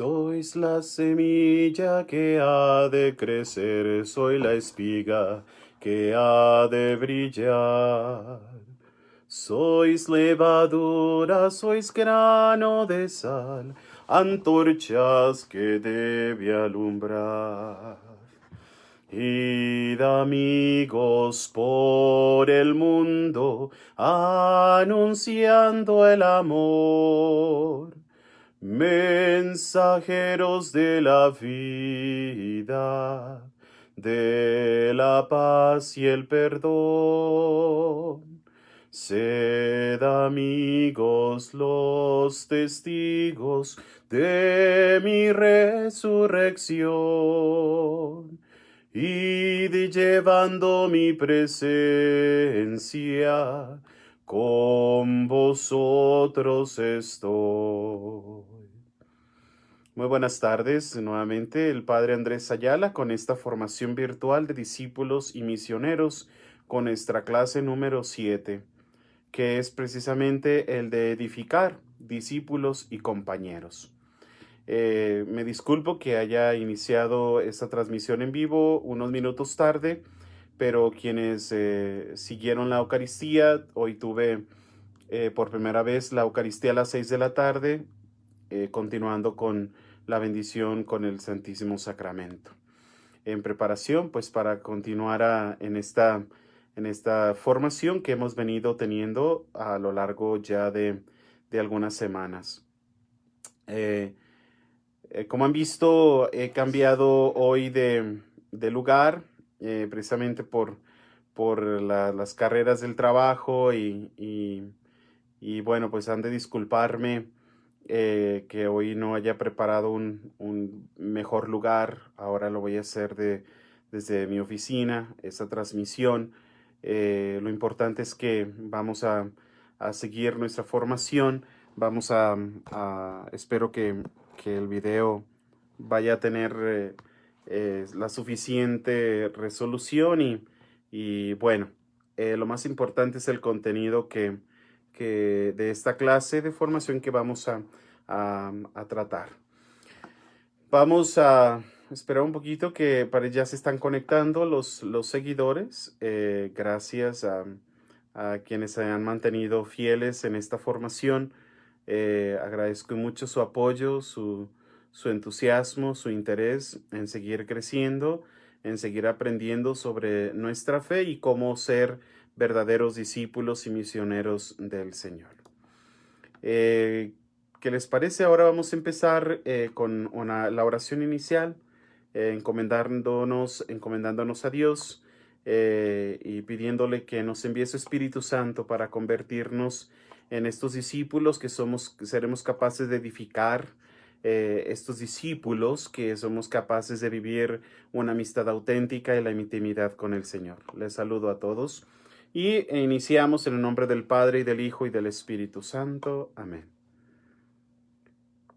Sois la semilla que ha de crecer, soy la espiga que ha de brillar. Sois levadura, sois grano de sal, antorchas que debe alumbrar. Id amigos por el mundo, anunciando el amor. Mensajeros de la vida, de la paz y el perdón. Sed amigos los testigos de mi resurrección. Id llevando mi presencia, con vosotros estoy. Muy buenas tardes, nuevamente el Padre Andrés Ayala con esta formación virtual de discípulos y misioneros con nuestra clase número 7, que es precisamente el de edificar discípulos y compañeros. Me disculpo que haya iniciado esta transmisión en vivo unos minutos tarde, pero quienes siguieron la Eucaristía, hoy tuve por primera vez la Eucaristía a las 6 de la tarde, continuando con la bendición con el Santísimo Sacramento. En preparación, pues, para continuar en esta formación que hemos venido teniendo a lo largo ya de algunas semanas. Como han visto, he cambiado hoy de lugar, precisamente por las carreras del trabajo y bueno, pues han de disculparme que hoy no haya preparado un mejor lugar. Ahora lo voy a hacer desde mi oficina, esta transmisión. Lo importante es que vamos a seguir nuestra formación. Vamos espero que el video vaya a tener la suficiente resolución y bueno, lo más importante es el contenido que de esta clase de formación que vamos a tratar. Vamos a esperar un poquito que ya se están conectando los seguidores. Gracias a quienes se han mantenido fieles en esta formación. Agradezco mucho su apoyo, su entusiasmo, su interés en seguir creciendo, en seguir aprendiendo sobre nuestra fe y cómo ser verdaderos discípulos y misioneros del Señor. ¿Qué les parece? Ahora vamos a empezar con la oración inicial, encomendándonos a Dios y pidiéndole que nos envíe su Espíritu Santo para convertirnos en estos discípulos que seremos capaces de edificar, estos discípulos que somos capaces de vivir una amistad auténtica y la intimidad con el Señor. Les saludo a todos. Y iniciamos en el nombre del Padre, y del Hijo, y del Espíritu Santo. Amén.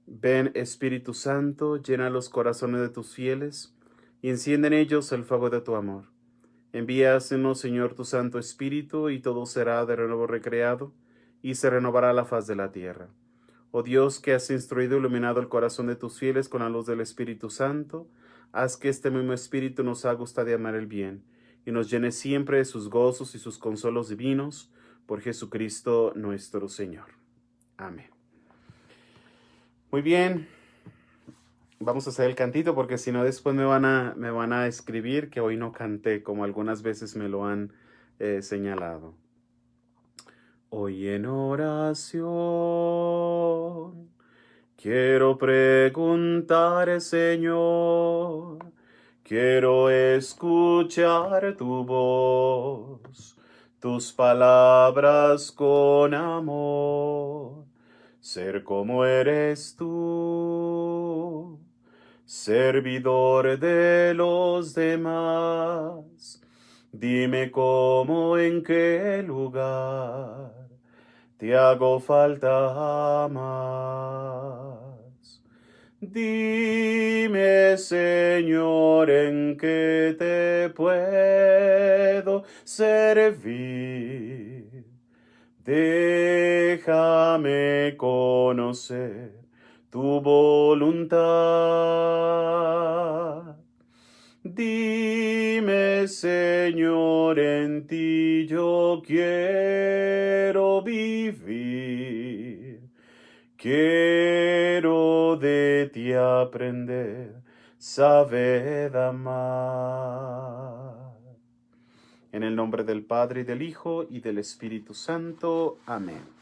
Ven, Espíritu Santo, llena los corazones de tus fieles, y enciende en ellos el fuego de tu amor. Envíasenos, Señor, tu Santo Espíritu, y todo será de nuevo recreado, y se renovará la faz de la tierra. Oh Dios, que has instruido e iluminado el corazón de tus fieles con la luz del Espíritu Santo, haz que este mismo Espíritu nos haga gustar de amar el bien, y nos llene siempre de sus gozos y sus consuelos divinos, por Jesucristo nuestro Señor. Amén. Muy bien, vamos a hacer el cantito porque si no después me van a escribir que hoy no canté, como algunas veces me lo han señalado. Hoy en oración quiero preguntar, Señor, quiero escuchar tu voz, tus palabras con amor, ser como eres tú, servidor de los demás. Dime cómo, en qué lugar te hago falta más. Dime, Señor, en qué te puedo servir. Déjame conocer tu voluntad. Dime, Señor, en ti yo quiero vivir. Quiero de ti aprender, saber amar. En el nombre del Padre, y del Hijo, y del Espíritu Santo. Amén.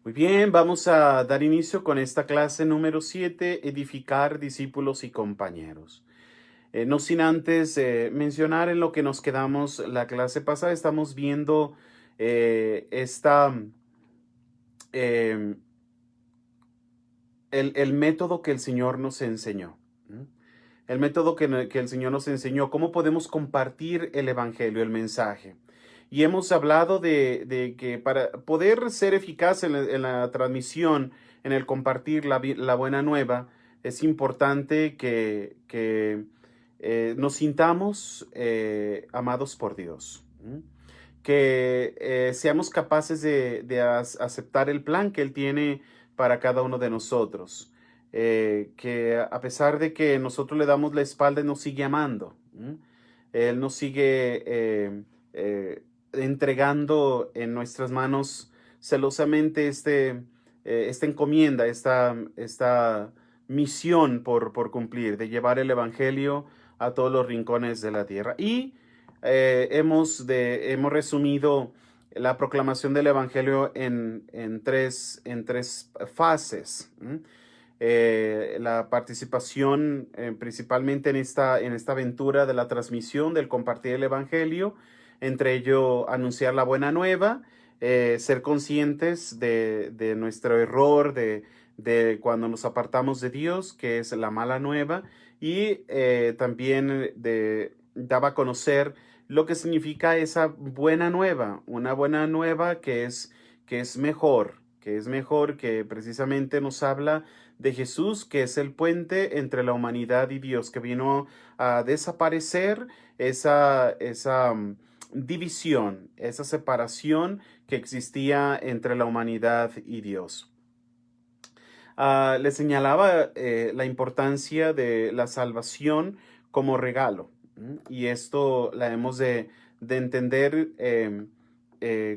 Muy bien, vamos a dar inicio con esta clase número 7, edificar discípulos y compañeros. No sin antes mencionar en lo que nos quedamos la clase pasada, estamos viendo eh, el método que el Señor nos enseñó. El método que el Señor nos enseñó, cómo podemos compartir el Evangelio, el mensaje. Y hemos hablado de que para poder ser eficaz en la transmisión, en el compartir la buena nueva, es importante que nos sintamos amados por Dios. Que seamos capaces de aceptar el plan que Él tiene para cada uno de nosotros. Que a pesar de que nosotros le damos la espalda, Él nos sigue amando. Él nos sigue entregando en nuestras manos celosamente esta encomienda, esta misión por cumplir, de llevar el Evangelio a todos los rincones de la tierra. Y hemos resumido la proclamación del Evangelio en tres fases. La participación principalmente en esta aventura de la transmisión, del compartir el Evangelio, entre ello anunciar la buena nueva, ser conscientes de nuestro error, de cuando nos apartamos de Dios, que es la mala nueva, y también daba a conocer lo que significa esa buena nueva, una buena nueva que es mejor, que precisamente nos habla de Jesús, que es el puente entre la humanidad y Dios, que vino a desaparecer esa división, esa separación que existía entre la humanidad y Dios. Le señalaba la importancia de la salvación como regalo. Y esto la hemos de entender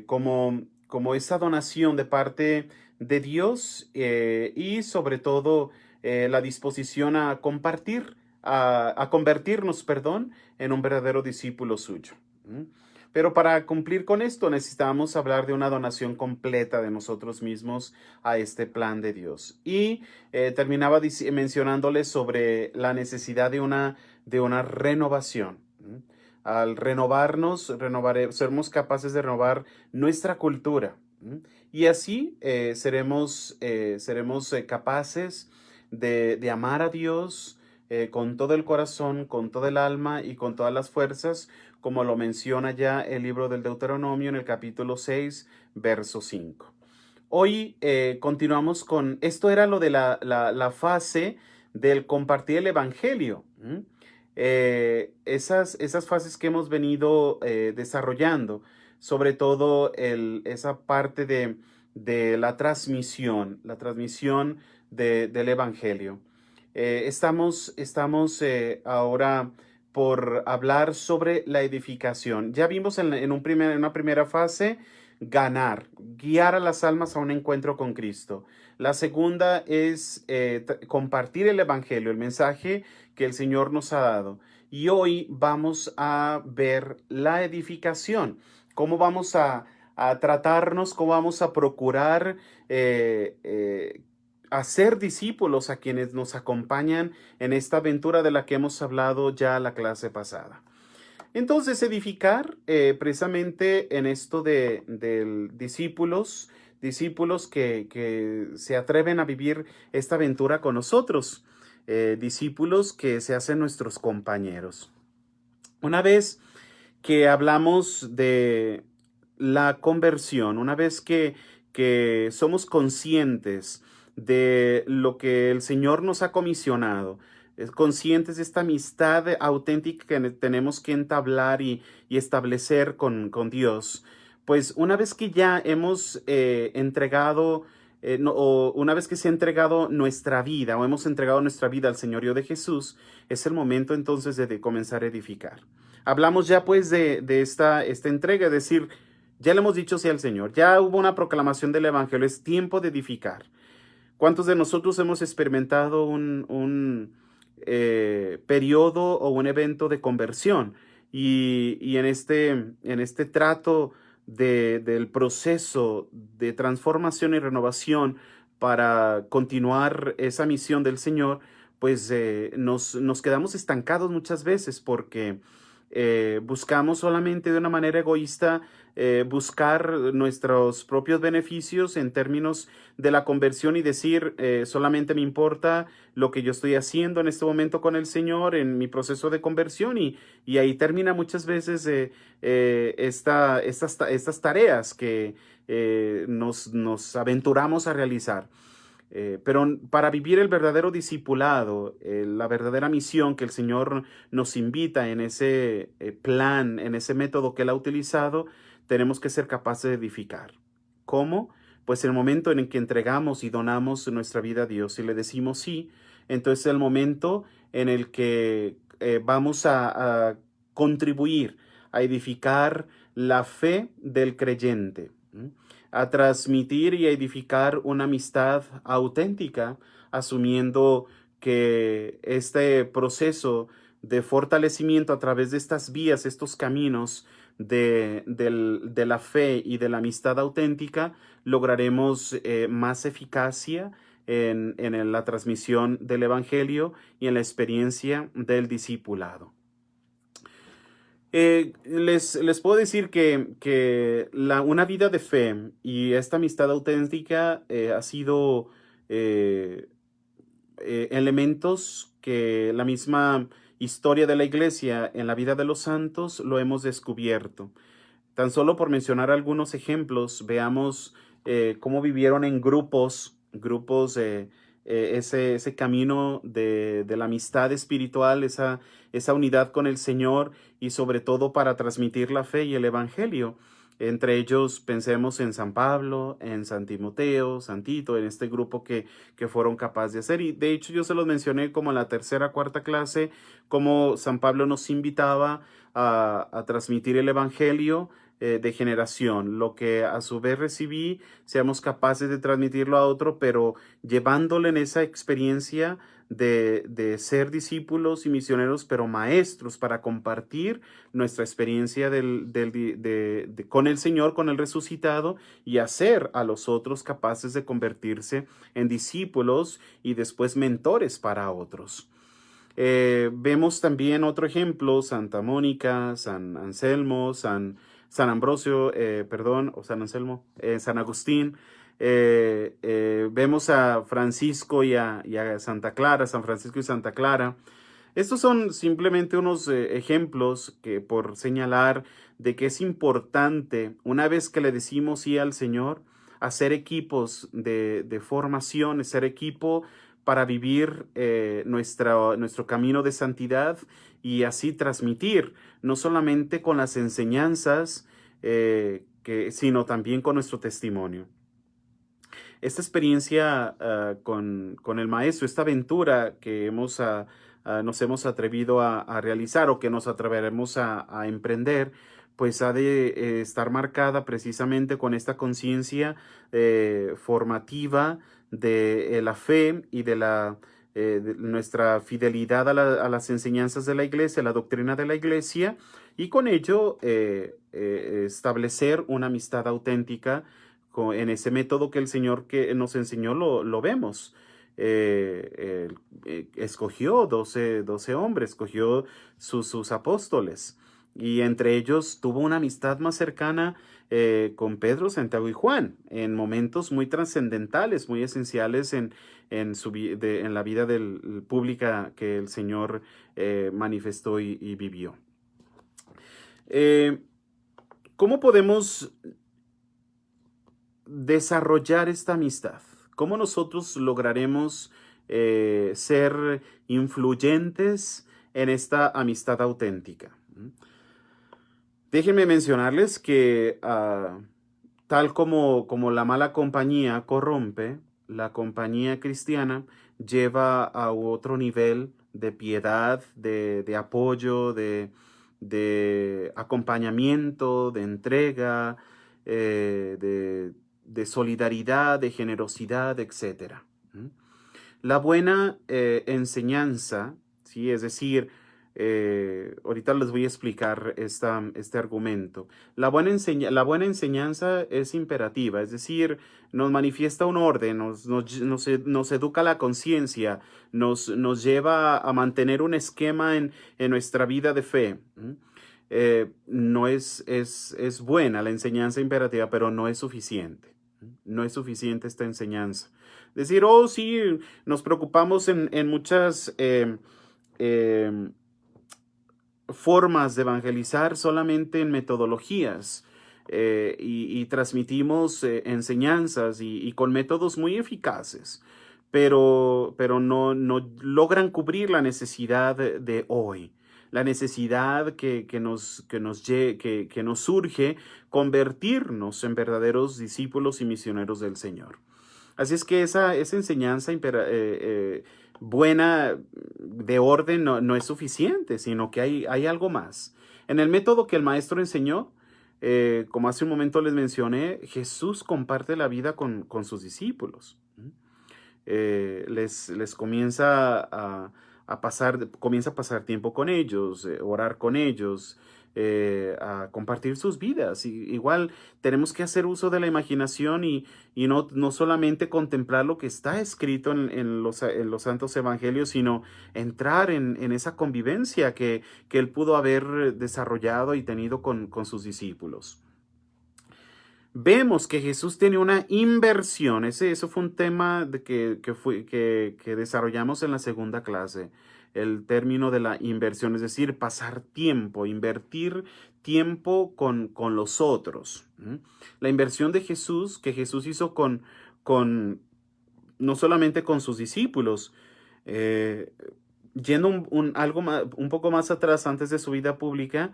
como esa donación de parte de Dios y sobre todo la disposición a compartir, a convertirnos, perdón, en un verdadero discípulo suyo. Pero para cumplir con esto necesitamos hablar de una donación completa de nosotros mismos a este plan de Dios. Y terminaba mencionándoles sobre la necesidad de una renovación. Al renovarnos, seremos capaces de renovar nuestra cultura. Y así seremos capaces de amar a Dios con todo el corazón, con todo el alma y con todas las fuerzas, como lo menciona ya el libro del Deuteronomio en el capítulo 6, verso 5. Hoy continuamos con, esto era lo de la fase del compartir el Evangelio. Esas fases que hemos venido desarrollando, sobre todo esa parte de la transmisión del Evangelio. Estamos ahora por hablar sobre la edificación. Ya vimos en una primera fase guiar a las almas a un encuentro con Cristo. La segunda es compartir el Evangelio, el mensaje que el Señor nos ha dado. Y hoy vamos a ver la edificación, cómo vamos a tratarnos, cómo vamos a procurar hacer discípulos a quienes nos acompañan en esta aventura de la que hemos hablado ya la clase pasada. Entonces, edificar precisamente en esto de discípulos que se atreven a vivir esta aventura con nosotros, discípulos que se hacen nuestros compañeros. Una vez que hablamos de la conversión, una vez que somos conscientes de lo que el Señor nos ha comisionado, conscientes de esta amistad auténtica que tenemos que entablar y establecer con Dios, pues una vez que ya hemos entregado o una vez que se ha entregado nuestra vida o hemos entregado nuestra vida al señorío de Jesús, es el momento entonces de comenzar a edificar. Hablamos ya pues de esta entrega, es decir, ya le hemos dicho sí al Señor, ya hubo una proclamación del Evangelio, es tiempo de edificar. ¿Cuántos de nosotros hemos experimentado un periodo o un evento de conversión? Y en este trato del proceso de transformación y renovación para continuar esa misión del Señor, pues nos quedamos estancados muchas veces porque buscamos solamente de una manera egoísta buscar nuestros propios beneficios en términos de la conversión y decir, solamente me importa lo que yo estoy haciendo en este momento con el Señor en mi proceso de conversión y ahí termina muchas veces estas tareas que nos aventuramos a realizar. Pero para vivir el verdadero discipulado, la verdadera misión que el Señor nos invita en ese plan, en ese método que Él ha utilizado, tenemos que ser capaces de edificar. ¿Cómo? Pues en el momento en el que entregamos y donamos nuestra vida a Dios y le decimos sí, entonces es el momento en el que vamos a contribuir a edificar la fe del creyente. ¿Mm? A transmitir y a edificar una amistad auténtica, asumiendo que este proceso de fortalecimiento a través de estas vías, estos caminos de la fe y de la amistad auténtica, lograremos más eficacia en la transmisión del Evangelio y en la experiencia del discipulado. Les puedo decir que una vida de fe y esta amistad auténtica ha sido eh, elementos que la misma historia de la iglesia en la vida de los santos lo hemos descubierto. Tan solo por mencionar algunos ejemplos, veamos cómo vivieron en grupos, ese camino de la amistad espiritual, esa unidad con el Señor y sobre todo para transmitir la fe y el Evangelio. Entre ellos pensemos en San Pablo, en San Timoteo, San Tito, en este grupo que fueron capaces de hacer. Y de hecho yo se los mencioné como en la tercera, cuarta clase, como San Pablo nos invitaba a transmitir el Evangelio de generación, lo que a su vez recibí, seamos capaces de transmitirlo a otro, pero llevándole en esa experiencia de ser discípulos y misioneros, pero maestros, para compartir nuestra experiencia con el Señor, con el resucitado, y hacer a los otros capaces de convertirse en discípulos y después mentores para otros. Vemos también otro ejemplo, Santa Mónica, San Anselmo, San Ambrosio, perdón, o San Anselmo, San Agustín. Vemos a Francisco y a Santa Clara, San Francisco y Santa Clara. Estos son simplemente unos ejemplos que por señalar de que es importante, una vez que le decimos sí al Señor, hacer equipos de formación, ser equipo para vivir nuestro camino de santidad y así transmitir, no solamente con las enseñanzas, sino también con nuestro testimonio. Esta experiencia con el maestro, esta aventura que nos hemos atrevido a realizar o que nos atreveremos a emprender, pues ha de estar marcada precisamente con esta conciencia formativa de la fe y de nuestra fidelidad a las enseñanzas de la iglesia, la doctrina de la iglesia, y con ello establecer una amistad auténtica en ese método que el Señor que nos enseñó lo vemos. Escogió 12 hombres, escogió sus apóstoles y entre ellos tuvo una amistad más cercana con Pedro, Santiago y Juan en momentos muy trascendentales, muy esenciales en la vida pública que el Señor manifestó y vivió. ¿Cómo podemos desarrollar esta amistad? ¿Cómo nosotros lograremos ser influyentes en esta amistad auténtica? Déjenme mencionarles que Tal como la mala compañía corrompe, la compañía cristiana lleva a otro nivel de piedad, de apoyo, de acompañamiento, de entrega, de solidaridad, de generosidad, etcétera. ¿Mm? La buena enseñanza, ¿sí? Es decir, ahorita les voy a explicar este argumento. La buena enseñanza es imperativa, es decir, nos manifiesta un orden, nos educa la conciencia, nos lleva a mantener un esquema en nuestra vida de fe. ¿M? No es buena la enseñanza imperativa, pero no es suficiente. No es suficiente esta enseñanza. Decir, oh, sí, nos preocupamos en muchas eh, formas de evangelizar, solamente en metodologías. Y transmitimos enseñanzas y con métodos muy eficaces, pero no logran cubrir la necesidad de hoy, la necesidad que nos surge convertirnos en verdaderos discípulos y misioneros del Señor. Así es que esa enseñanza buena de orden no es suficiente, sino que hay algo más. En el método que el maestro enseñó, como hace un momento les mencioné, Jesús comparte la vida con sus discípulos. Les comienza a pasar tiempo con ellos, orar con ellos, a compartir sus vidas. Igual tenemos que hacer uso de la imaginación y no solamente contemplar lo que está escrito en los santos evangelios, sino entrar en esa convivencia que él pudo haber desarrollado y tenido con sus discípulos. Vemos que Jesús tiene una inversión. Eso fue un tema que desarrollamos en la segunda clase. El término de la inversión, es decir, pasar tiempo, invertir tiempo con los otros. ¿Mm? La inversión de Jesús, que Jesús hizo con no solamente con sus discípulos, eh, yendo un poco más atrás, antes de su vida pública,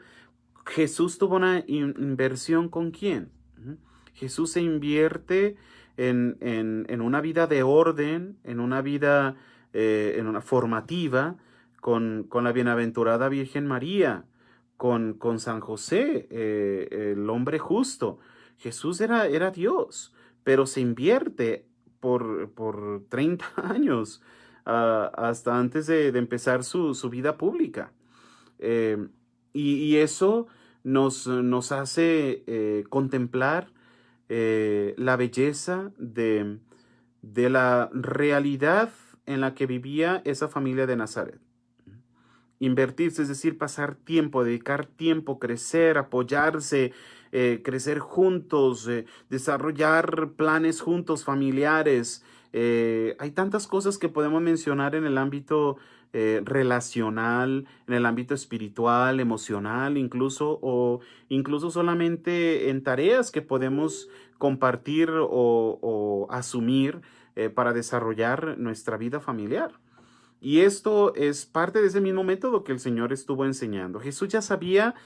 Jesús tuvo una inversión ¿con quién? Ujú. Jesús se invierte en una vida de orden, en una vida en una formativa con la bienaventurada Virgen María, con San José, el hombre justo. Jesús era Dios, pero se invierte por 30 años, hasta antes de empezar su vida pública. Eh, y eso nos hace contemplar la belleza de la realidad en la que vivía esa familia de Nazaret. Invertirse, es decir, pasar tiempo, dedicar tiempo, crecer, apoyarse, crecer juntos, desarrollar planes juntos, familiares. Hay tantas cosas que podemos mencionar en el ámbito relacional, en el ámbito espiritual, emocional, incluso, o incluso solamente en tareas que podemos compartir o asumir para desarrollar nuestra vida familiar. Y esto es parte de ese mismo método que el Señor estuvo enseñando. Jesús ya sabía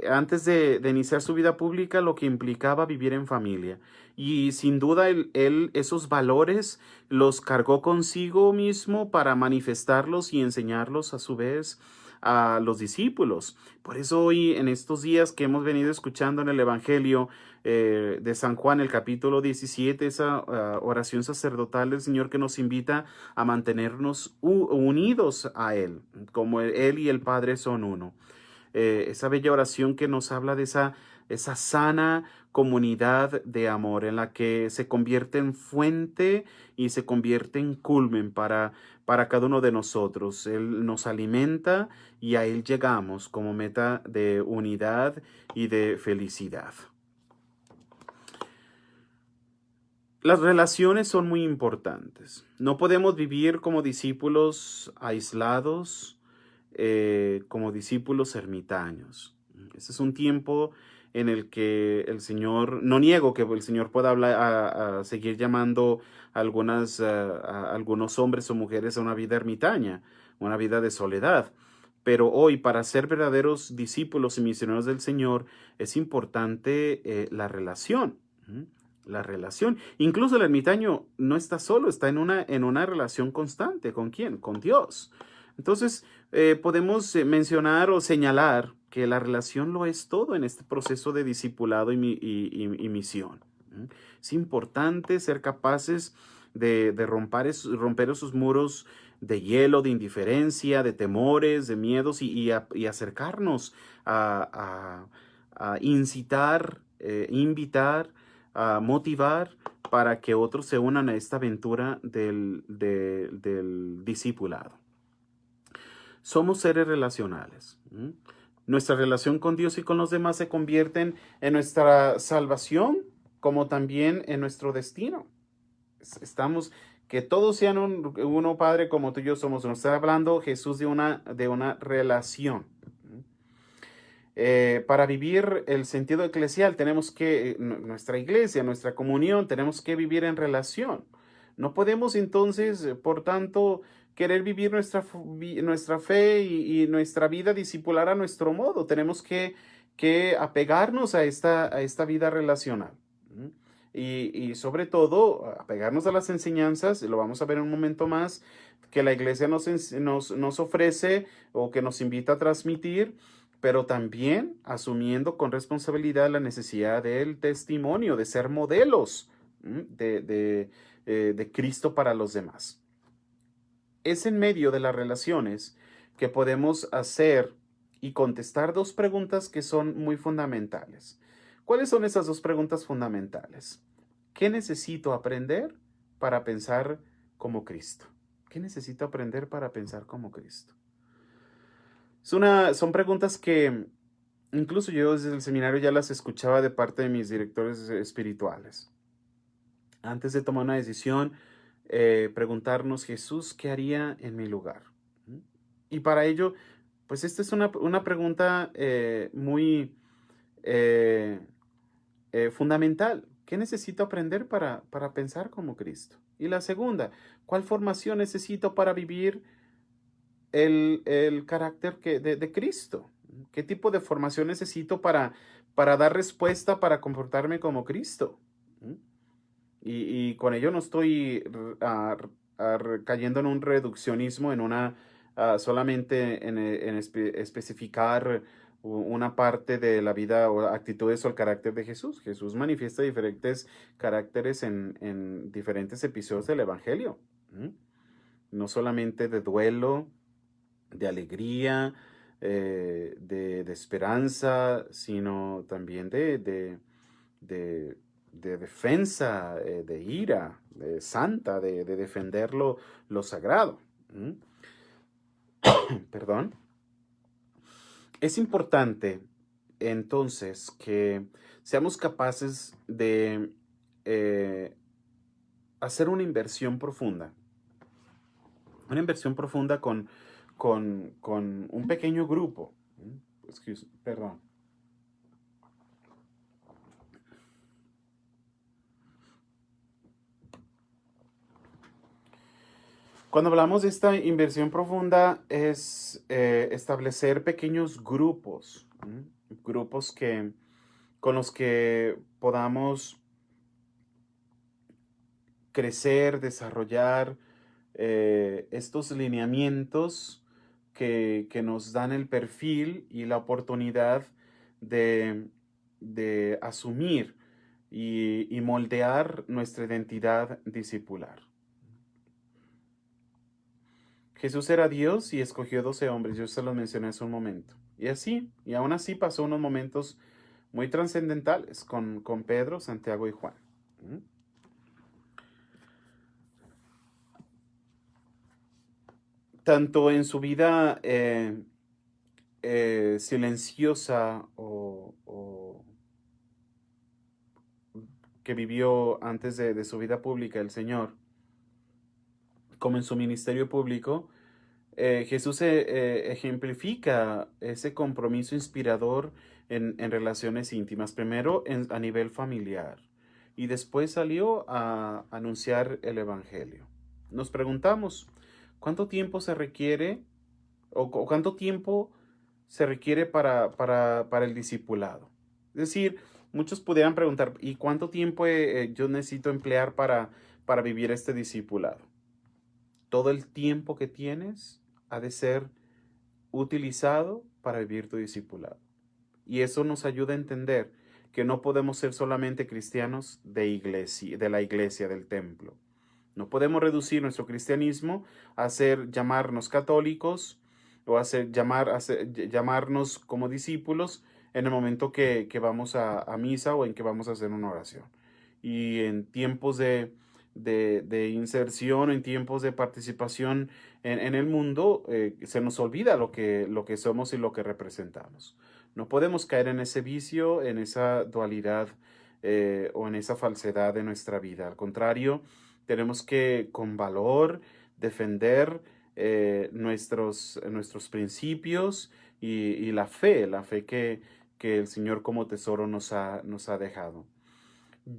antes de iniciar su vida pública lo que implicaba vivir en familia. Y sin duda él esos valores los cargó consigo mismo para manifestarlos y enseñarlos a su vez a los discípulos. Por eso hoy, en estos días que hemos venido escuchando en el Evangelio de San Juan, el capítulo 17, esa oración sacerdotal del Señor que nos invita a mantenernos unidos a Él, como Él y el Padre son uno. Esa bella oración que nos habla de esa sana comunidad de amor en la que se convierte en fuente y se convierte en culmen para cada uno de nosotros. Él nos alimenta y a Él llegamos como meta de unidad y de felicidad. Las relaciones son muy importantes. No podemos vivir como discípulos aislados, como discípulos ermitaños. Este es un tiempo en el que el Señor, no niego que el Señor pueda hablar, a seguir llamando a algunos hombres o mujeres a una vida ermitaña, una vida de soledad. Pero hoy, para ser verdaderos discípulos y misioneros del Señor, es importante la relación. ¿Mm? La relación. Incluso el ermitaño no está solo, está en una relación constante. ¿Con quién? Con Dios. Entonces, podemos mencionar o señalar que la relación lo es todo en este proceso de discipulado y misión. ¿Mm? Es importante ser capaces de romper esos muros de hielo, de indiferencia, de temores, de miedos y acercarnos a incitar, invitar, a motivar para que otros se unan a esta aventura del discipulado. Somos seres relacionales. ¿Mm? Nuestra relación con Dios y con los demás se convierten en nuestra salvación como también en nuestro destino. Estamos, que todos sean uno, Padre, como tú y yo somos. Nos está hablando Jesús de una relación. Para vivir el sentido eclesial tenemos que, nuestra iglesia, nuestra comunión, tenemos que vivir en relación. No podemos entonces, por tanto, querer vivir nuestra fe y nuestra vida discipular a nuestro modo. Tenemos que apegarnos a esta vida relacional. ¿Mm? Y sobre todo, apegarnos a las enseñanzas, lo vamos a ver en un momento más, que la iglesia nos ofrece o que nos invita a transmitir, pero también asumiendo con responsabilidad la necesidad del testimonio, de ser modelos de Cristo para los demás. Es en medio de las relaciones que podemos hacer y contestar dos preguntas que son muy fundamentales. ¿Cuáles son esas dos preguntas fundamentales? ¿Qué necesito aprender para pensar como Cristo? ¿Qué necesito aprender para pensar como Cristo? Son preguntas que incluso yo desde el seminario ya las escuchaba de parte de mis directores espirituales. Antes de tomar una decisión, preguntarnos, Jesús, ¿qué haría en mi lugar? ¿Mm? Y para ello, pues esta es una pregunta muy eh, fundamental. ¿Qué necesito aprender para pensar como Cristo? Y la segunda, ¿cuál formación necesito para vivir el carácter de Cristo? ¿Qué tipo de formación necesito para dar respuesta, para comportarme como Cristo? ¿Mm? Y con ello no estoy cayendo en un reduccionismo, en una solamente en especificar una parte de la vida o actitudes o el carácter de Jesús. Jesús manifiesta diferentes caracteres en diferentes episodios del Evangelio. ¿Mm? No solamente de duelo, de alegría, de esperanza, sino también de, de defensa, de ira, de santa, de defender lo sagrado. ¿Mm? Perdón. Es importante entonces que seamos capaces de hacer una inversión profunda con un pequeño grupo. Perdón. Cuando hablamos de esta inversión profunda es establecer pequeños grupos, ¿m? Grupos con los que podamos crecer, desarrollar estos lineamientos que nos dan el perfil y la oportunidad de, de asumir y moldear nuestra identidad discipular. Jesús era Dios y escogió 12 hombres, yo se los mencioné hace un momento. Y aún así pasó unos momentos muy trascendentales con Pedro, Santiago y Juan. ¿Mm? Tanto en su vida silenciosa o que vivió antes de su vida pública el Señor, como en su ministerio público, Jesús ejemplifica ese compromiso inspirador en relaciones íntimas, primero a nivel familiar y después salió a anunciar el Evangelio. Nos preguntamos, ¿cuánto tiempo se requiere o cuánto tiempo se requiere para el discipulado? Es decir, muchos pudieran preguntar, ¿y cuánto tiempo yo necesito emplear para vivir este discipulado? Todo el tiempo que tienes ha de ser utilizado para vivir tu discipulado. Y eso nos ayuda a entender que no podemos ser solamente cristianos de iglesia, de la iglesia, del templo. No podemos reducir nuestro cristianismo a llamarnos católicos o llamarnos como discípulos en el momento que vamos a misa o en que vamos a hacer una oración. Y en tiempos de inserción, en tiempos de participación en el mundo, se nos olvida lo que somos y lo que representamos. No podemos caer en ese vicio, en esa dualidad o en esa falsedad de nuestra vida. Al contrario, tenemos que con valor defender nuestros principios y la fe que el Señor como tesoro nos ha dejado.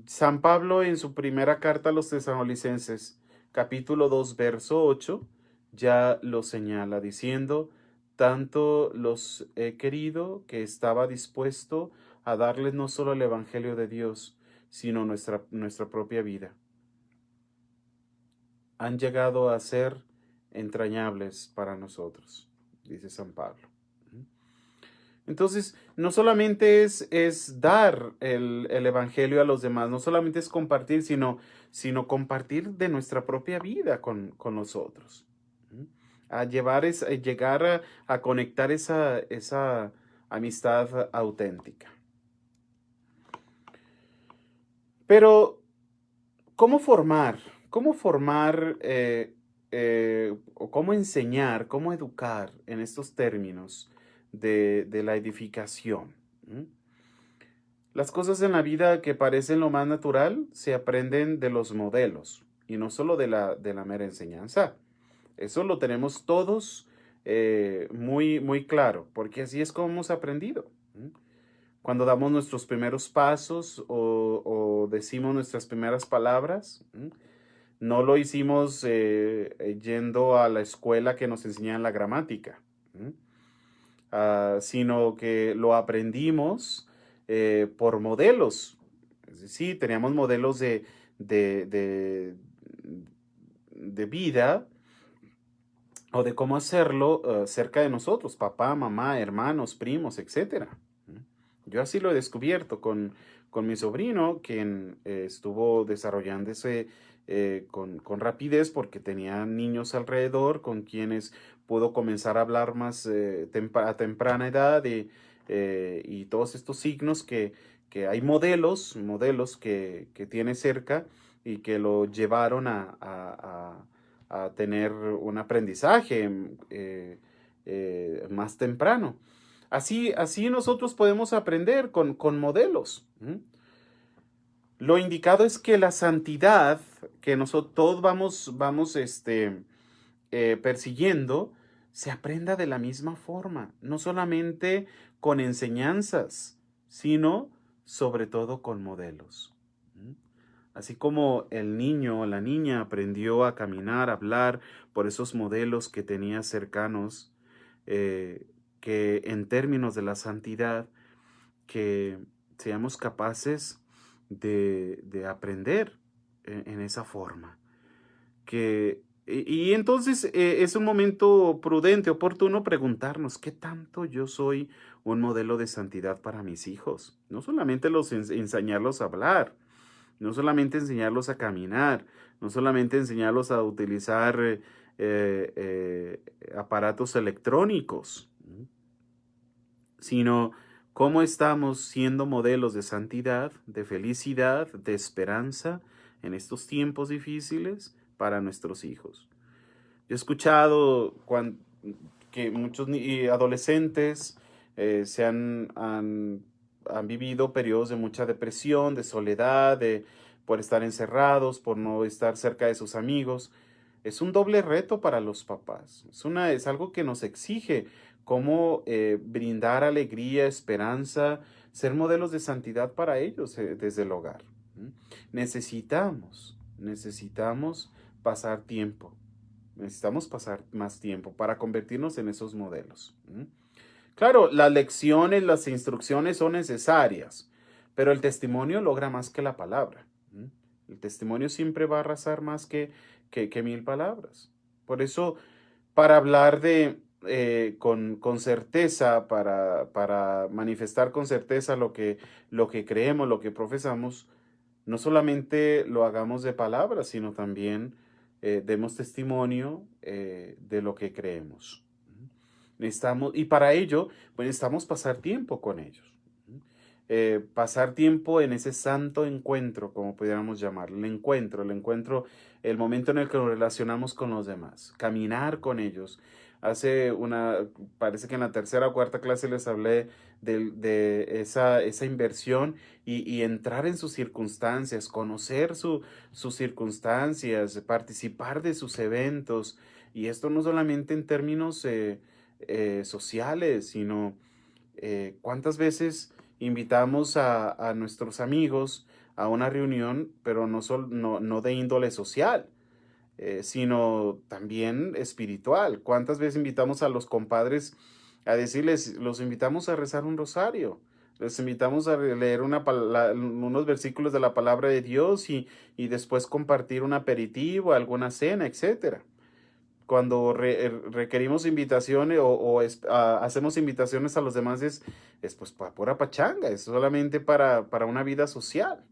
San Pablo en su primera carta a los tesalonicenses, capítulo 2 verso 8, ya lo señala diciendo, tanto los he querido que estaba dispuesto a darles no solo el Evangelio de Dios, sino nuestra propia vida. Han llegado a ser entrañables para nosotros, dice San Pablo. Entonces, no solamente es dar el Evangelio a los demás, no solamente es compartir, sino compartir de nuestra propia vida con los otros. A llegar a conectar esa amistad auténtica. Pero, ¿cómo formar? ¿Cómo formar o cómo enseñar, cómo educar en estos términos de la edificación? ¿Mm? Las cosas en la vida que parecen lo más natural se aprenden de los modelos y no solo de la mera enseñanza. Eso lo tenemos todos muy claro, porque así es como hemos aprendido. ¿Mm? Cuando damos nuestros primeros pasos o decimos nuestras primeras palabras, no lo hicimos yendo a la escuela que nos enseñan la gramática, sino que lo aprendimos por modelos. Es decir, teníamos modelos de, de, de vida o de cómo hacerlo cerca de nosotros, papá, mamá, hermanos, primos, etcétera. Yo así lo he descubierto con mi sobrino, quien estuvo desarrollándose con rapidez porque tenía niños alrededor con quienes pudo comenzar a hablar más a temprana edad y todos estos signos que hay modelos que tiene cerca y que lo llevaron a tener un aprendizaje más temprano. Así nosotros podemos aprender con modelos. Lo indicado es que la santidad que nosotros todos vamos persiguiendo se aprenda de la misma forma, no solamente con enseñanzas, sino sobre todo con modelos. Así como el niño o la niña aprendió a caminar, a hablar por esos modelos que tenía cercanos, que en términos de la santidad, que seamos capaces de aprender en esa forma. Y entonces es un momento prudente, oportuno preguntarnos, ¿qué tanto yo soy un modelo de santidad para mis hijos? No solamente enseñarlos a hablar, no solamente enseñarlos a caminar, no solamente enseñarlos a utilizar aparatos electrónicos, sino cómo estamos siendo modelos de santidad, de felicidad, de esperanza en estos tiempos difíciles para nuestros hijos. Yo he escuchado que muchos adolescentes han vivido periodos de mucha depresión, de soledad, por estar encerrados, por no estar cerca de sus amigos. Es un doble reto para los papás. Es algo que nos exige cómo brindar alegría, esperanza, ser modelos de santidad para ellos desde el hogar. Necesitamos pasar tiempo. Necesitamos pasar más tiempo para convertirnos en esos modelos. Claro, las lecciones, las instrucciones son necesarias, pero el testimonio logra más que la palabra. El testimonio siempre va a arrasar más que 1000 palabras. Por eso, para hablar con certeza, para manifestar con certeza lo que creemos, lo que profesamos, no solamente lo hagamos de palabras, sino también demos testimonio de lo que creemos. Y para ello, pues necesitamos pasar tiempo con ellos. Pasar tiempo en ese santo encuentro, como pudiéramos llamarlo, el encuentro, el momento en el que nos relacionamos con los demás, caminar con ellos. Parece que en la tercera o cuarta clase les hablé de esa inversión y entrar en sus circunstancias, conocer sus circunstancias, participar de sus eventos. Y esto no solamente en términos sociales, sino cuántas veces invitamos a nuestros amigos a una reunión, pero no de índole social, sino también espiritual. ¿Cuántas veces invitamos a los compadres a decirles, los invitamos a rezar un rosario? Les invitamos a leer unos versículos de la palabra de Dios y después compartir un aperitivo, alguna cena, etcétera. Cuando requerimos invitaciones hacemos invitaciones a los demás es pues para pura pachanga, es solamente para una vida social.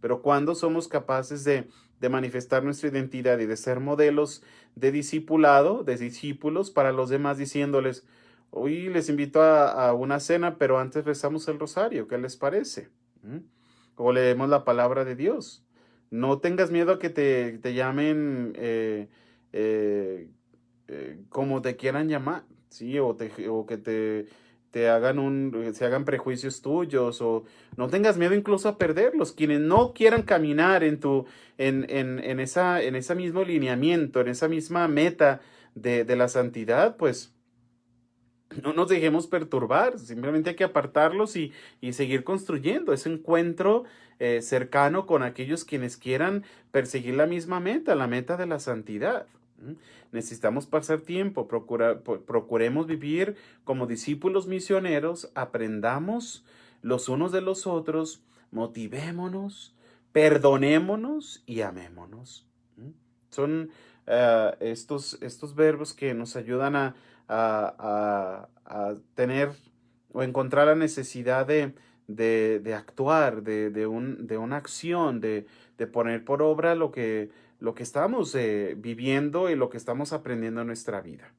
Pero cuando somos capaces de manifestar nuestra identidad y de ser modelos de discipulado, de discípulos para los demás, diciéndoles, hoy les invito a una cena, pero antes rezamos el rosario, ¿qué les parece? ¿Mm? O leemos la palabra de Dios. No tengas miedo a que te llamen como te quieran llamar, ¿sí? O que te hagan se hagan prejuicios tuyos, o no tengas miedo incluso a perderlos. Quienes no quieran caminar en esa mismo lineamiento, en esa misma meta de la santidad, pues no nos dejemos perturbar, simplemente hay que apartarlos y seguir construyendo ese encuentro cercano con aquellos quienes quieran perseguir la misma meta, la meta de la santidad. ¿Mm? Necesitamos pasar tiempo, procuremos vivir como discípulos misioneros, aprendamos los unos de los otros, motivémonos, perdonémonos y amémonos. ¿Mm? Son estos verbos que nos ayudan a tener o encontrar la necesidad de actuar, de una acción, de poner por obra lo que estamos viviendo y lo que estamos aprendiendo en nuestra vida.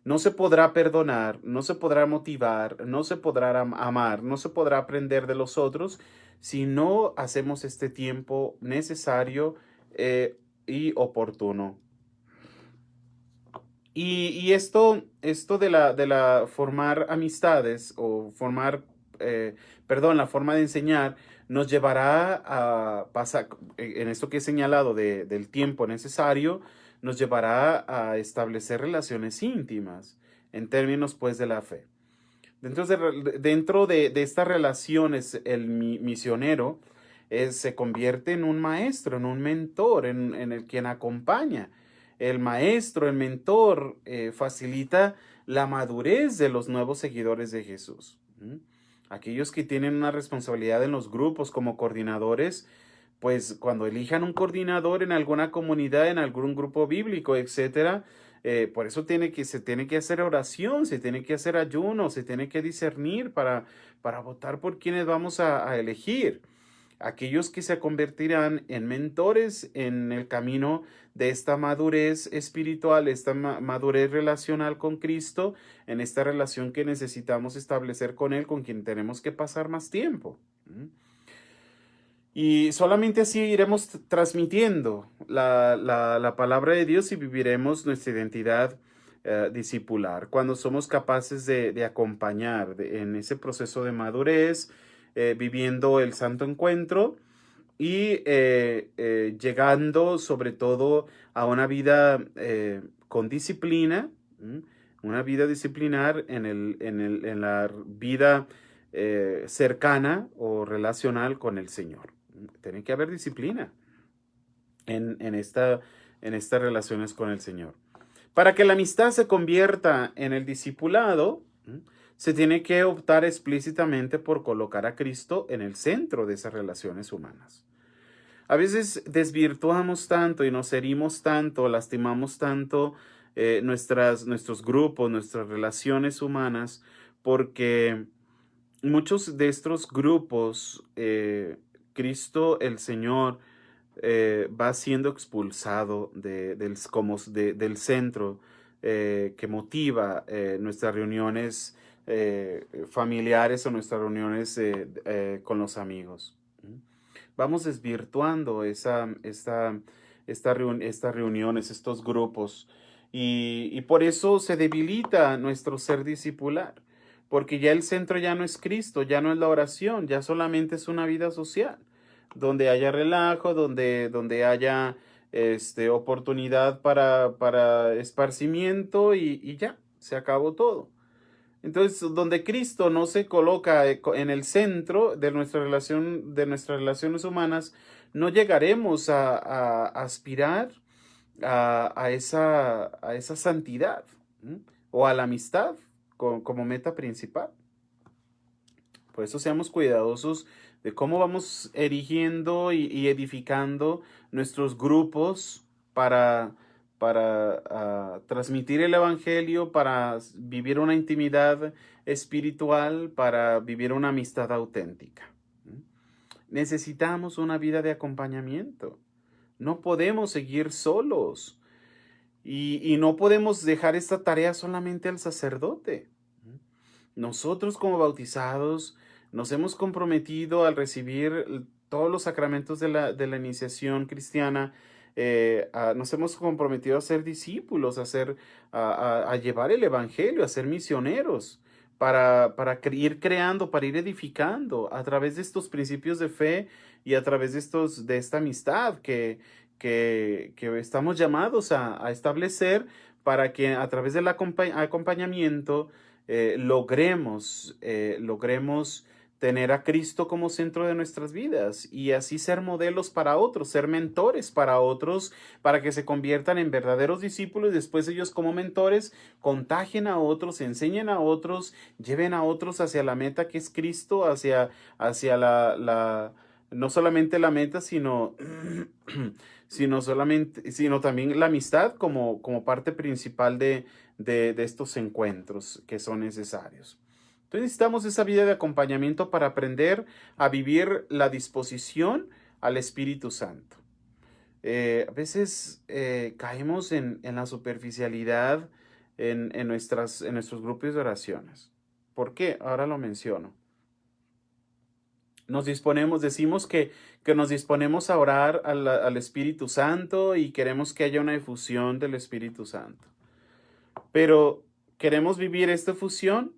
No se podrá perdonar, no se podrá motivar, no se podrá amar, no se podrá aprender de los otros si no hacemos este tiempo necesario y oportuno. Y esto de la formar amistades o la forma de enseñar, nos llevará a pasar, en esto que he señalado del tiempo necesario, nos llevará a establecer relaciones íntimas en términos pues de la fe. Dentro de estas relaciones, el misionero se convierte en un maestro, en un mentor, en el quien acompaña. El maestro, el mentor, facilita la madurez de los nuevos seguidores de Jesús. Aquellos que tienen una responsabilidad en los grupos como coordinadores, pues cuando elijan un coordinador en alguna comunidad, en algún grupo bíblico, etcétera, por eso se tiene que hacer oración, se tiene que hacer ayuno, se tiene que discernir para votar por quienes vamos a elegir. Aquellos que se convertirán en mentores en el camino de esta madurez espiritual, esta madurez relacional con Cristo, en esta relación que necesitamos establecer con Él, con quien tenemos que pasar más tiempo. Y solamente así iremos transmitiendo la palabra de Dios y viviremos nuestra identidad discipular. Cuando somos capaces de acompañar en ese proceso de madurez, viviendo el santo encuentro y llegando sobre todo a una vida con disciplina, una vida disciplinar en la vida cercana o relacional con el Señor. Tiene que haber disciplina en estas relaciones con el Señor. Para que la amistad se convierta en el discipulado, se tiene que optar explícitamente por colocar a Cristo en el centro de esas relaciones humanas. A veces desvirtuamos tanto y nos herimos tanto, lastimamos tanto nuestros grupos, nuestras relaciones humanas, porque muchos de estos grupos, Cristo el Señor va siendo expulsado del centro que motiva nuestras reuniones familiares o nuestras reuniones con los amigos. Vamos desvirtuando estas reuniones, estos grupos, y por eso se debilita nuestro ser discipular, porque ya el centro ya no es Cristo, ya no es la oración, ya solamente es una vida social, donde haya relajo, donde haya oportunidad para esparcimiento y ya, se acabó todo. Entonces, donde Cristo no se coloca en el centro de nuestra relación, de nuestras relaciones humanas, no llegaremos a aspirar a esa santidad, ¿m? O a la amistad como meta principal. Por eso seamos cuidadosos de cómo vamos erigiendo y edificando nuestros grupos para transmitir el Evangelio, para vivir una intimidad espiritual, para vivir una amistad auténtica. Necesitamos una vida de acompañamiento. No podemos seguir solos y no podemos dejar esta tarea solamente al sacerdote. Nosotros como bautizados nos hemos comprometido al recibir todos los sacramentos de la iniciación cristiana. Nos hemos comprometido a ser discípulos, a llevar el evangelio, a ser misioneros, para ir creando, para ir edificando a través de estos principios de fe y a través de esta amistad que estamos llamados a establecer para que a través del acompañamiento logremos tener a Cristo como centro de nuestras vidas y así ser modelos para otros, ser mentores para otros, para que se conviertan en verdaderos discípulos y después ellos como mentores contagien a otros, enseñen a otros, lleven a otros hacia la meta que es Cristo, hacia no solamente la meta, sino también la amistad como parte principal de estos encuentros que son necesarios. Entonces necesitamos esa vida de acompañamiento para aprender a vivir la disposición al Espíritu Santo. A veces caemos en la superficialidad en nuestros grupos de oraciones. ¿Por qué? Ahora lo menciono. Decimos que nos disponemos a orar al Espíritu Santo y queremos que haya una efusión del Espíritu Santo. Pero queremos vivir esta fusión,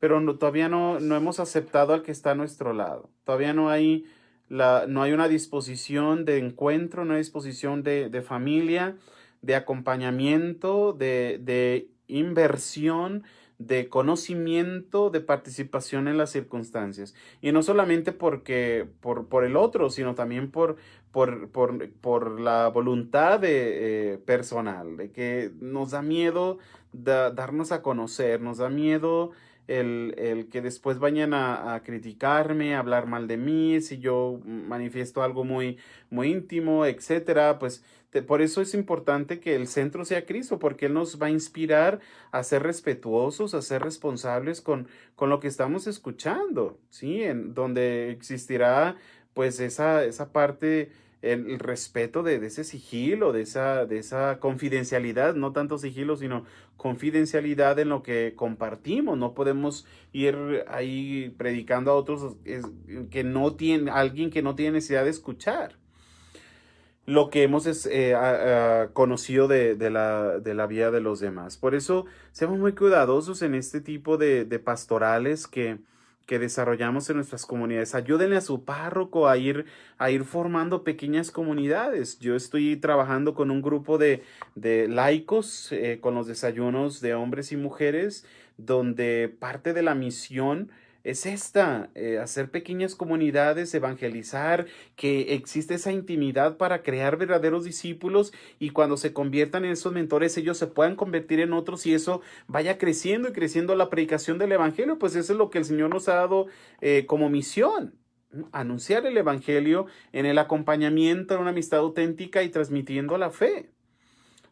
pero todavía no hemos aceptado al que está a nuestro lado. Todavía no hay una disposición de encuentro, una disposición de familia, de acompañamiento, de inversión, de conocimiento, de participación en las circunstancias. Y no solamente por el otro, sino también por la voluntad personal, de que nos da miedo darnos a conocer, nos da miedo el que después vayan a criticarme, a hablar mal de mí, si yo manifiesto algo muy íntimo, etcétera. Pues por eso es importante que el centro sea Cristo, porque Él nos va a inspirar a ser respetuosos, a ser responsables con lo que estamos escuchando, ¿sí? En donde existirá pues esa parte, el respeto de ese sigilo, de esa confidencialidad, no tanto sigilo, sino confidencialidad en lo que compartimos. No podemos ir ahí predicando a otros alguien que no tiene necesidad de escuchar lo que hemos conocido de la vida de los demás. Por eso, seamos muy cuidadosos en este tipo de pastorales que desarrollamos en nuestras comunidades. Ayúdenle a su párroco a ir formando pequeñas comunidades. Yo estoy trabajando con un grupo de laicos, con los desayunos de hombres y mujeres, donde parte de la misión es esta, hacer pequeñas comunidades, evangelizar, que existe esa intimidad para crear verdaderos discípulos y cuando se conviertan en esos mentores, ellos se puedan convertir en otros y eso vaya creciendo y creciendo la predicación del Evangelio, pues eso es lo que el Señor nos ha dado como misión. Anunciar el Evangelio en el acompañamiento de una amistad auténtica y transmitiendo la fe.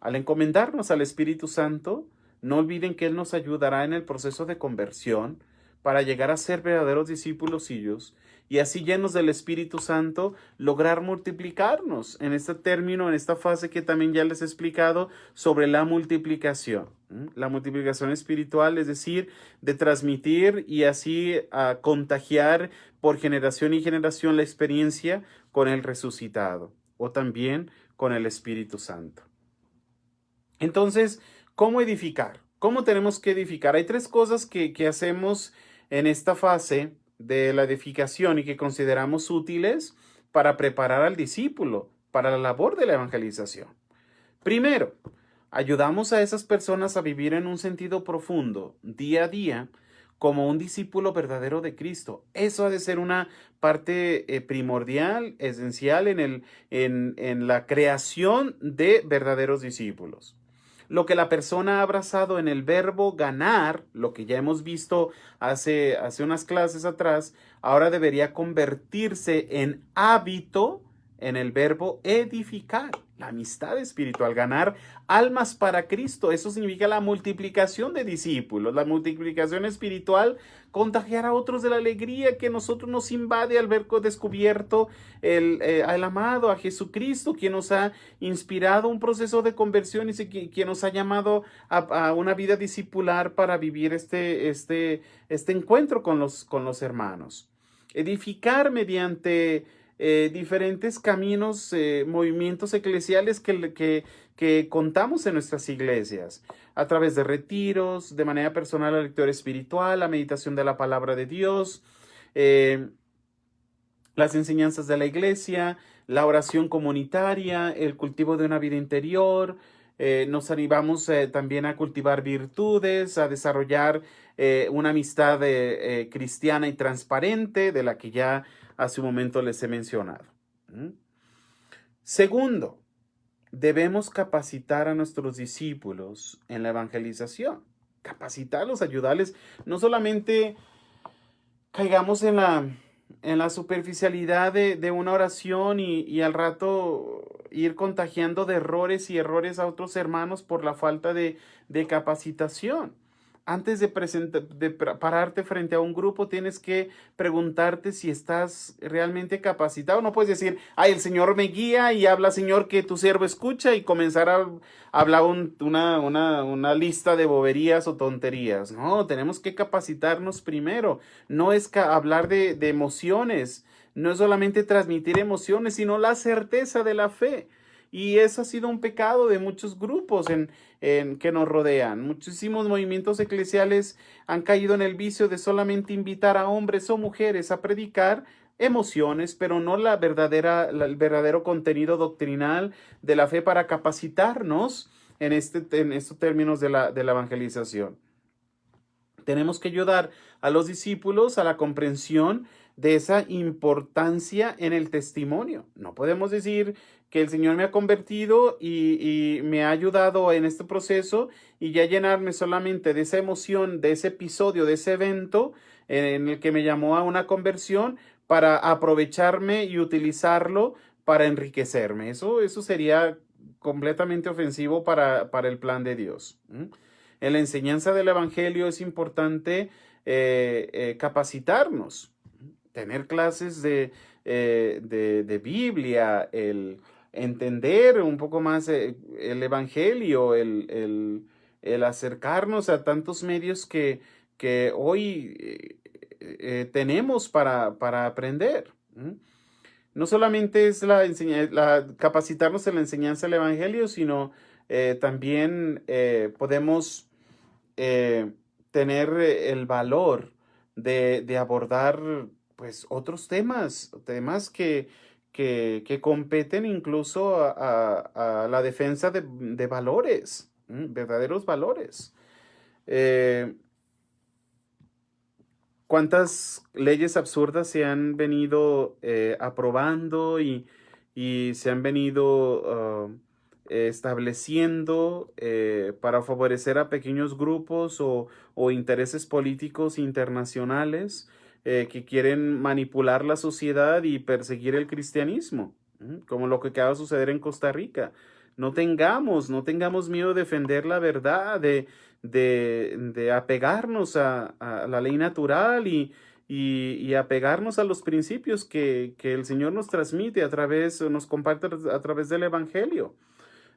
Al encomendarnos al Espíritu Santo, no olviden que Él nos ayudará en el proceso de conversión para llegar a ser verdaderos discípulos suyos y así llenos del Espíritu Santo lograr multiplicarnos en este término, en esta fase que también ya les he explicado sobre la multiplicación. La multiplicación espiritual, es decir, de transmitir y así contagiar por generación y generación la experiencia con el resucitado o también con el Espíritu Santo. Entonces, ¿cómo edificar? ¿Cómo tenemos que edificar? Hay tres cosas que hacemos en esta fase de la edificación y que consideramos útiles para preparar al discípulo para la labor de la evangelización. Primero, ayudamos a esas personas a vivir en un sentido profundo, día a día, como un discípulo verdadero de Cristo. Eso ha de ser una parte primordial, esencial en la creación de verdaderos discípulos. Lo que la persona ha abrazado en el verbo ganar, lo que ya hemos visto hace unas clases atrás, ahora debería convertirse en hábito en el verbo edificar, la amistad espiritual, ganar almas para Cristo. Eso significa la multiplicación de discípulos, la multiplicación espiritual, contagiar a otros de la alegría que nosotros nos invade al ver descubierto al amado, a Jesucristo, quien nos ha inspirado un proceso de conversión y quien nos ha llamado a una vida discipular para vivir este encuentro con los hermanos. Edificar mediante diferentes caminos, movimientos eclesiales que contamos en nuestras iglesias, a través de retiros, de manera personal la lectura espiritual, la meditación de la palabra de Dios, las enseñanzas de la iglesia, la oración comunitaria, el cultivo de una vida interior. Nos animamos también a cultivar virtudes, a desarrollar una amistad cristiana y transparente, de la que ya hace un momento les he mencionado. Segundo, debemos capacitar a nuestros discípulos en la evangelización. Capacitarlos, ayudarles, no solamente caigamos en la superficialidad de una oración y al rato ir contagiando de errores a otros hermanos por la falta de capacitación. Antes de pararte frente a un grupo, tienes que preguntarte si estás realmente capacitado. No puedes decir, ay, el Señor me guía y habla, Señor, que tu siervo escucha y comenzar a hablar una lista de boberías o tonterías. No, tenemos que capacitarnos primero. No es hablar de emociones, no es solamente transmitir emociones, sino la certeza de la fe. Y eso ha sido un pecado de muchos grupos en que nos rodean. Muchísimos movimientos eclesiales han caído en el vicio de solamente invitar a hombres o mujeres a predicar emociones, pero no el verdadero contenido doctrinal de la fe para capacitarnos en estos términos de la evangelización. Tenemos que ayudar a los discípulos a la comprensión de esa importancia en el testimonio. No podemos decir que el Señor me ha convertido y me ha ayudado en este proceso y ya llenarme solamente de esa emoción, de ese episodio, de ese evento en el que me llamó a una conversión para aprovecharme y utilizarlo para enriquecerme. Eso sería completamente ofensivo para el plan de Dios. En la enseñanza del Evangelio es importante capacitarnos, tener clases de Biblia, el entender un poco más el Evangelio, el acercarnos a tantos medios que hoy tenemos para aprender. No solamente es capacitarnos en la enseñanza del Evangelio, sino también podemos tener el valor de abordar pues otros temas que competen incluso a la defensa de valores, verdaderos valores. cuántas leyes absurdas se han venido aprobando y se han venido estableciendo para favorecer a pequeños grupos o intereses políticos internacionales que quieren manipular la sociedad y perseguir el cristianismo, como lo que acaba de suceder en Costa Rica. No tengamos miedo de defender la verdad, de apegarnos a la ley natural y apegarnos a los principios que el Señor nos transmite a través, nos comparte a través del Evangelio.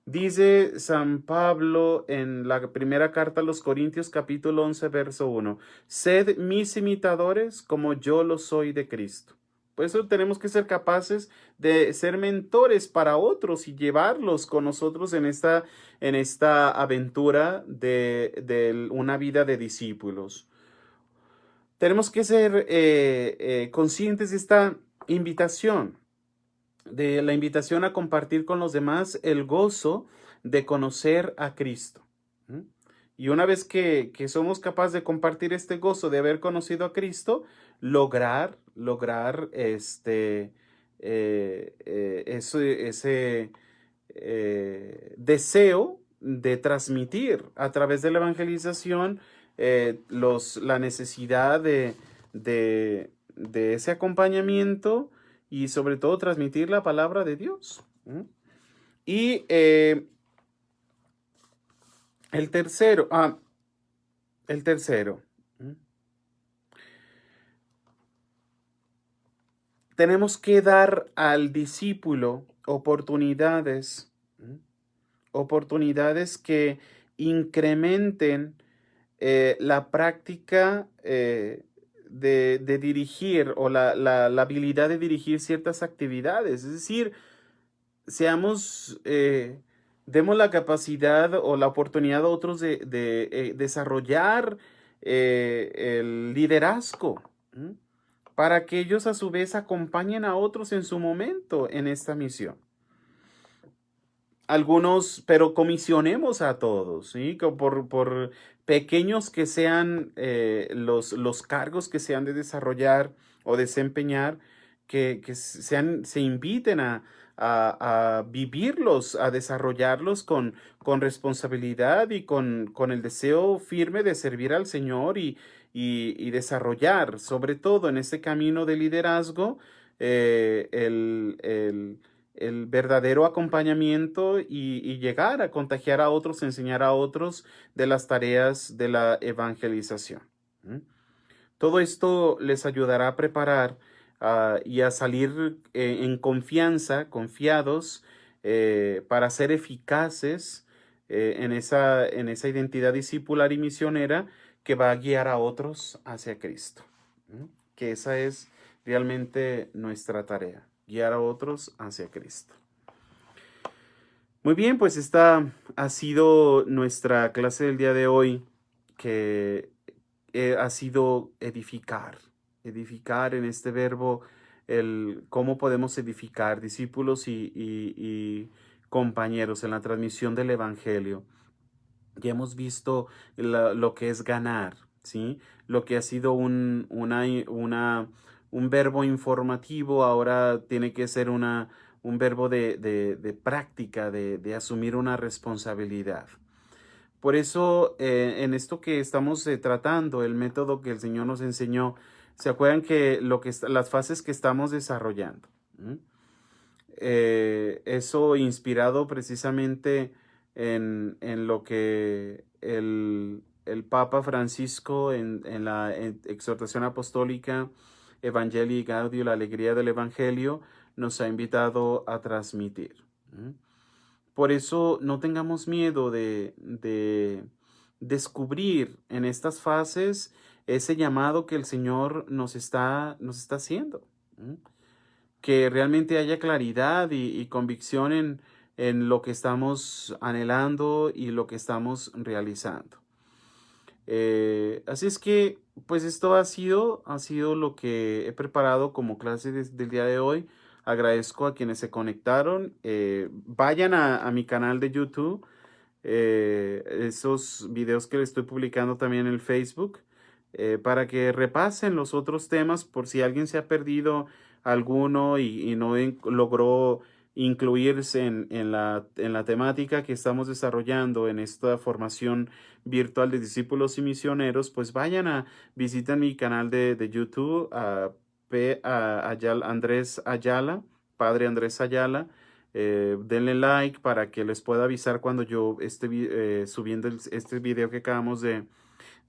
Dice San Pablo en la primera carta a los Corintios capítulo 11 verso 1, sed mis imitadores como yo lo soy de Cristo. Por eso tenemos que ser capaces de ser mentores para otros y llevarlos con nosotros en esta aventura de una vida de discípulos. Tenemos que ser conscientes de esta invitación, de la invitación a compartir con los demás el gozo de conocer a Cristo. ¿Mm? Y una vez que somos capaces de compartir este gozo de haber conocido a Cristo, lograr ese deseo de transmitir a través de la evangelización la necesidad de ese acompañamiento y sobre todo transmitir la palabra de Dios. Y el tercero, tenemos que dar al discípulo oportunidades que incrementen la práctica de dirigir o la habilidad de dirigir ciertas actividades. Es decir, demos la capacidad o la oportunidad a otros de desarrollar el liderazgo, para que ellos a su vez acompañen a otros en su momento en esta misión. Algunos, pero comisionemos a todos, ¿sí? Por pequeños que sean los cargos que se han de desarrollar o desempeñar, que se inviten a vivirlos, a desarrollarlos con responsabilidad y con el deseo firme de servir al Señor y desarrollar, sobre todo en este camino de liderazgo, el verdadero acompañamiento y llegar a contagiar a otros, enseñar a otros de las tareas de la evangelización. Todo esto les ayudará a preparar y a salir en confianza, confiados, para ser eficaces en esa identidad discipular y misionera que va a guiar a otros hacia Cristo. Que esa es realmente nuestra tarea, guiar a otros hacia Cristo. Muy bien, pues esta ha sido nuestra clase del día de hoy, que ha sido edificar en este verbo, el cómo podemos edificar discípulos y compañeros en la transmisión del Evangelio. Ya hemos visto lo que es ganar, ¿sí? Lo que ha sido un verbo informativo, ahora tiene que ser un verbo de práctica, de asumir una responsabilidad. Por eso, en esto que estamos tratando, el método que el Señor nos enseñó, ¿se acuerdan que las fases que estamos desarrollando? Eso inspirado precisamente en lo que el Papa Francisco en la exhortación apostólica Evangelii Gaudium, la alegría del Evangelio, nos ha invitado a transmitir. Por eso no tengamos miedo de descubrir en estas fases ese llamado que el Señor nos está haciendo. Que realmente haya claridad y convicción en lo que estamos anhelando y lo que estamos realizando. Así es que, pues esto ha sido lo que he preparado como clase del día de hoy. Agradezco a quienes se conectaron. Vayan a mi canal de YouTube. Esos videos que les estoy publicando también en el Facebook. para que repasen los otros temas por si alguien se ha perdido alguno y no logró incluirse en la temática que estamos desarrollando en esta formación virtual de discípulos y misioneros, pues vayan a visitar mi canal de YouTube, Andrés Ayala, Padre Andrés Ayala. Denle like para que les pueda avisar cuando yo esté subiendo este video que acabamos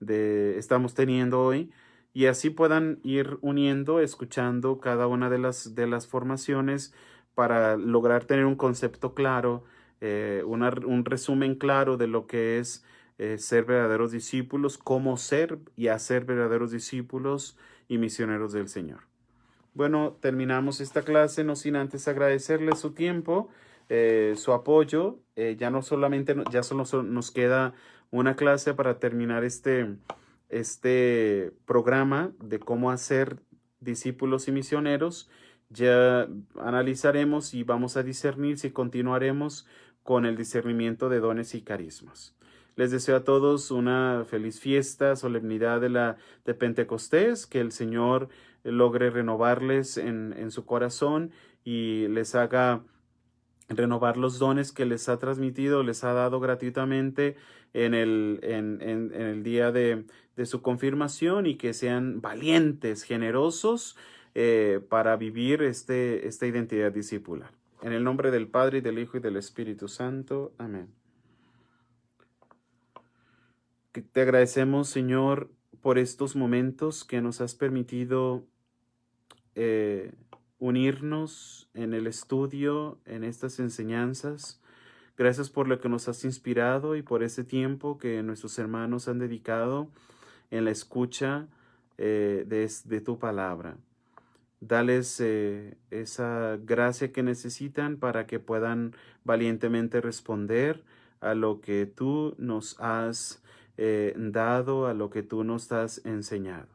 estamos teniendo hoy, y así puedan ir uniendo, escuchando cada una de las formaciones para lograr tener un concepto claro, un resumen claro de lo que es ser verdaderos discípulos, cómo ser y hacer verdaderos discípulos y misioneros del Señor. Bueno, terminamos esta clase, no sin antes agradecerle su tiempo, su apoyo. Ya no solamente, ya nos queda una clase para terminar este programa de cómo hacer discípulos y misioneros. Ya analizaremos y vamos a discernir si continuaremos con el discernimiento de dones y carismas. Les deseo a todos una feliz fiesta, solemnidad de Pentecostés, que el Señor logre renovarles en su corazón y les haga renovar los dones que les ha transmitido, les ha dado gratuitamente en el día de su confirmación, y que sean valientes, generosos para vivir esta identidad discipular. En el nombre del Padre, y del Hijo, y del Espíritu Santo. Amén. Te agradecemos, Señor, por estos momentos que nos has permitido eh, unirnos en el estudio, en estas enseñanzas. Gracias por lo que nos has inspirado y por ese tiempo que nuestros hermanos han dedicado en la escucha de tu palabra. Dales esa gracia que necesitan para que puedan valientemente responder a lo que tú nos has dado, a lo que tú nos has enseñado.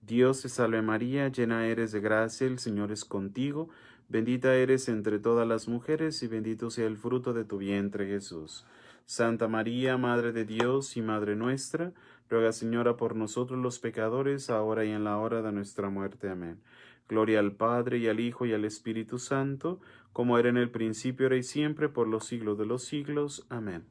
Dios te salve María, llena eres de gracia, el Señor es contigo, bendita eres entre todas las mujeres y bendito sea el fruto de tu vientre Jesús. Santa María, Madre de Dios y Madre nuestra, ruega Señora por nosotros los pecadores, ahora y en la hora de nuestra muerte. Amén. Gloria al Padre y al Hijo y al Espíritu Santo, como era en el principio, ahora y siempre, por los siglos de los siglos. Amén.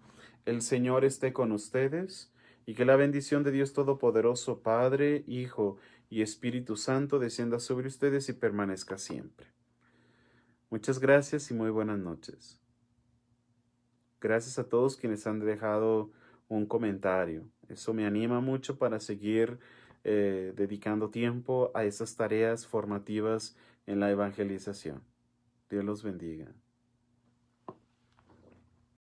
El Señor esté con ustedes, y que la bendición de Dios Todopoderoso, Padre, Hijo y Espíritu Santo descienda sobre ustedes y permanezca siempre. Muchas gracias y muy buenas noches. Gracias a todos quienes han dejado un comentario. Eso me anima mucho para seguir dedicando tiempo a esas tareas formativas en la evangelización. Dios los bendiga.